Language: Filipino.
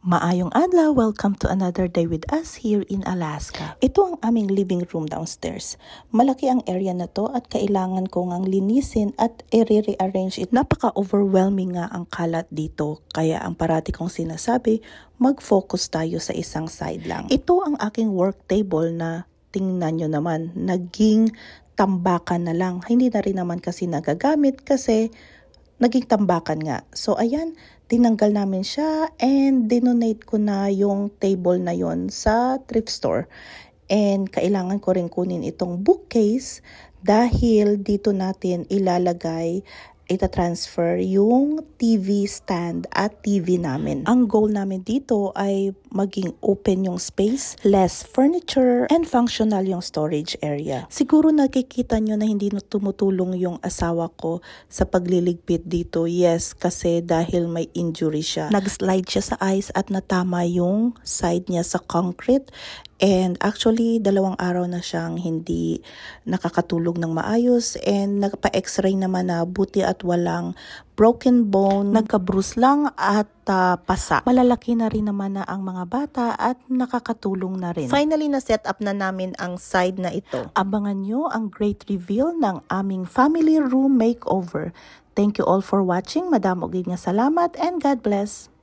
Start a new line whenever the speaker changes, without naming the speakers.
Maayong adlaw, welcome to another day with us here in Alaska. Ito ang aming living room downstairs. Malaki ang area na to at kailangan ko ngang linisin at i-rearrange it. Napaka-overwhelming nga ang kalat dito, kaya ang parati kong sinasabi, mag-focus tayo sa isang side lang. Ito ang aking work table na tingnan nyo naman, naging tambakan na lang. Hindi na rin naman kasi nagagamit kasi naging tambakan nga. So ayan, tinanggal namin siya and dinonate ko na yung table na yon sa thrift store. And kailangan ko rin kunin itong bookcase dahil dito natin ilalagay, ita-transfer yung TV stand at TV namin. Ang goal namin dito ay maging open yung space, less furniture, and functional yung storage area. Siguro nakikita nyo na hindi tumutulong yung asawa ko sa pagliligpit dito. Yes, kasi dahil may injury siya. Nag-slide siya sa ice at natama yung side niya sa concrete. And actually, 2 araw na siyang hindi nakakatulog ng maayos and nagpa-x-ray naman na buti at walang broken bone, nagka-bruise lang at pasa. Malalaki na rin naman na ang mga bata at nakakatulong na rin. Finally, na-set up na namin ang side na ito. Abangan nyo ang great reveal ng aming family room makeover. Thank you all for watching. Madam Ogig nga salamat and God bless.